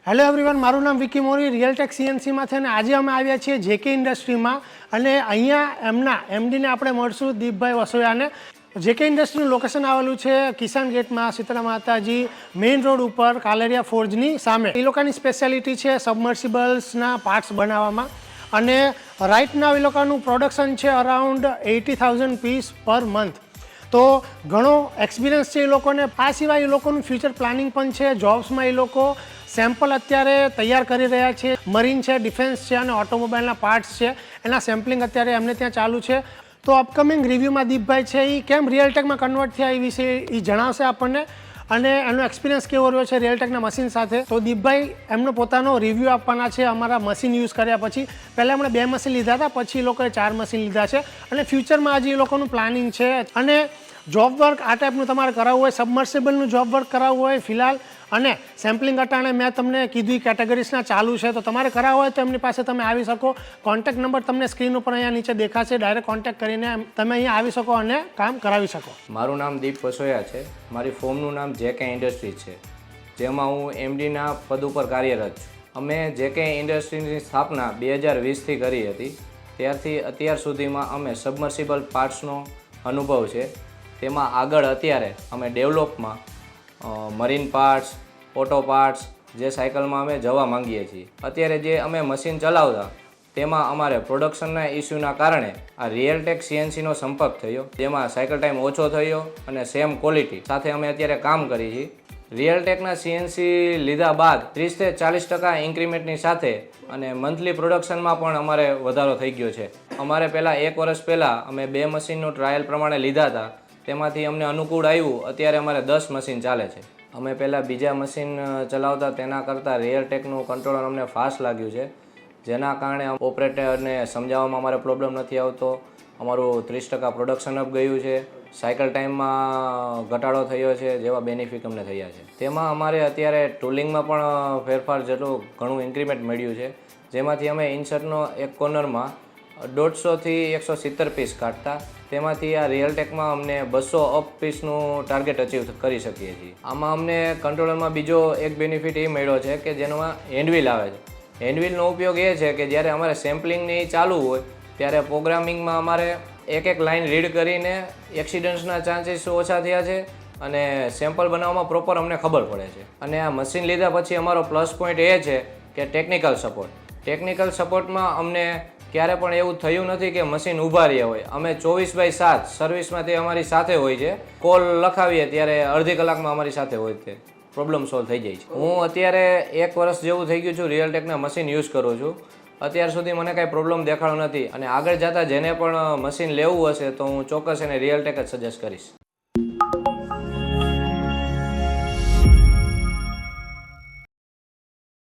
Hello everyone, મારું નામ વિકી મોરી, રિયલટેક સીએનસીમાંથી અને આજે અમે આવ્યા છીએ જેકે ઇન્ડસ્ટ્રીમાં અને અહીંયા એમના એમડીને આપણે મળશું દીપભાઈ વસોયાને. જેકે ઇન્ડસ્ટ્રીનું લોકેશન આવેલું છે કિસાન ગેટમાં, શીતળા માતાજી મેઇન રોડ ઉપર, કાલેરિયા ફોર્જની સામે. એ લોકોની સ્પેશિયાલિટી છે સબમર્સિબલ્સના પાર્ટ્સ બનાવવામાં અને રાઇટ નાવ એ લોકોનું પ્રોડક્શન છે અરાઉન્ડ 80,000 પીસ પર મંથ. તો ઘણો એક્સપિરિયન્સ છે એ લોકોને. આ સિવાય એ લોકોનું ફ્યુચર પ્લાનિંગ પણ છે. જોબ્સમાં એ લોકો સેમ્પલ અત્યારે તૈયાર કરી રહ્યા છે. મરીન છે, ડિફેન્સ છે અને ઓટોમોબાઈલના પાર્ટ્સ છે, એના સેમ્પલિંગ અત્યારે એમને ત્યાં ચાલુ છે. તો અપકમિંગ રિવ્યૂમાં દીપભાઈ છે એ કેમ રિયલટેકમાં કન્વર્ટ થયા એ વિશે એ જણાવશે આપણને અને એનો એક્સપિરિયન્સ કેવો રહ્યો છે રિયલટેકના મશીન સાથે. તો દીપભાઈ એમનો પોતાનો રિવ્યૂ આપવાના છે અમારા મશીન યુઝ કર્યા પછી. પહેલાં એમણે 2 મશીન લીધા હતા, પછી એ લોકોએ 4 મશીન લીધા છે અને ફ્યુચરમાં આજે એ લોકોનું પ્લાનિંગ છે. અને જોબ વર્ક આ ટાઈપનું તમારે કરાવવું હોય, સબમર્સિબલનું જોબ વર્ક કરાવવું હોય ફિલહાલ, અને સેમ્પલિંગ અટાણે મેં તમને કીધું એ કેટેગરીઝના ચાલુ છે, તો તમારે કરાવવું હોય તો એમની પાસે તમે આવી શકો. કોન્ટેક્ટ નંબર તમને સ્ક્રીન ઉપર અહીંયા નીચે દેખાશે. ડાયરેક્ટ કોન્ટેક્ટ કરીને તમે અહીંયા આવી શકો અને કામ કરાવી શકો. મારું નામ દીપ વસોયા છે. મારી ફોર્મનું નામ જેકે ઇન્ડસ્ટ્રી છે, જેમાં હું એમડીના પદ ઉપર કાર્યરત છું. અમે જેકે ઇન્ડસ્ટ્રીની સ્થાપના 2020થી કરી હતી. ત્યારથી અત્યાર સુધીમાં અમે સબમર્સિબલ પાર્ટ્સનો અનુભવ છે. તેમાં આગળ અત્યારે અમે ડેવલપમાં મરીન પાર્ટ્સ, ઓટો પાર્ટ્સ, જે સાયકલમાં અમે જવા માંગીએ છીએ. અત્યારે જે અમે મશીન ચલાવતા તેમાં અમારે પ્રોડક્શનના ઇસ્યુના કારણે આ રિયલટેક સીએનસીનો સંપર્ક થયો, જેમાં સાયકલ ટાઈમ ઓછો થયો અને સેમ ક્વોલિટી સાથે અમે અત્યારે કામ કરીએ છીએ. રિયલટેકના સીએનસી લીધા બાદ 30-40% ઇન્ક્રીમેન્ટની સાથે અને મંથલી પ્રોડક્શનમાં પણ અમારે વધારો થઈ ગયો છે. અમારે પહેલાં 1 વર્ષ પહેલાં અમે 2 મશીનનું ટ્રાયલ પ્રમાણે લીધા હતા, તેમાંથી અમને અનુકૂળ આવ્યું. અત્યારે અમારે 10 મશીન ચાલે છે. અમે પહેલાં બીજા મશીન ચલાવતા તેના કરતાં રિયલટેકનું કંટ્રોલર અમને ફાસ્ટ લાગ્યું છે, જેના કારણે ઓપરેટરને સમજાવવામાં અમારે પ્રોબ્લેમ નથી આવતો. અમારું 30% પ્રોડક્શન અપ ગયું છે, સાયકલ ટાઈમમાં ઘટાડો થયો છે, જેવા બેનિફિટ અમને થયા છે. તેમાં અમારે અત્યારે ટૂલિંગમાં પણ ફેરફાર જેટલું ઘણું ઇન્ક્રીમેન્ટ મળ્યું છે, જેમાંથી અમે ઇન્સર્ટનો એક કોર્નરમાં 150થી 170 પીસ કાઢતા, તેમાંથી આ રિયલટેકમાં અમને 200 અપ પીસનું ટાર્ગેટ અચીવ કરી શકીએ છીએ. આમાં અમને કંટ્રોલરમાં બીજો એક બેનિફિટ એ મળ્યો છે કે જેમાં હેન્ડવ્હીલ આવે છે. હેન્ડવ્હીલનો ઉપયોગ એ છે કે જ્યારે અમારે સેમ્પલિંગની ચાલુ હોય ત્યારે પ્રોગ્રામિંગમાં અમારે એક લાઇન રીડ કરીને એક્સિડન્ટ્સના ચાન્સીસ ઓછા થયા છે અને સેમ્પલ બનાવવામાં પ્રોપર અમને ખબર પડે છે. અને આ મશીન લીધા પછી અમારો પ્લસ પોઈન્ટ એ છે કે ટેકનિકલ સપોર્ટ. ટેકનિકલ સપોર્ટમાં અમને ક્યારે પણ એવું થયું નથી કે મશીન ઊભા રહ્યા હોય. અમે 24/7 સર્વિસમાં તે અમારી સાથે હોય છે. કોલ લખાવીએ ત્યારે અડધી કલાકમાં અમારી સાથે હોય છે. પ્રોબ્લેમ સોલ્વ થઈ જાય છે. હું અત્યારે 1 વર્ષ જેવું થઈ ગયું છું રિયલટેકના મશીન યુઝ કરું છું. અત્યાર સુધી મને કાંઈ પ્રોબ્લેમ દેખાડો નથી અને આગળ જતાં જેને પણ મશીન લેવું હશે તો હું ચોક્કસ એને રિયલટેક જ સજેસ્ટ કરીશ.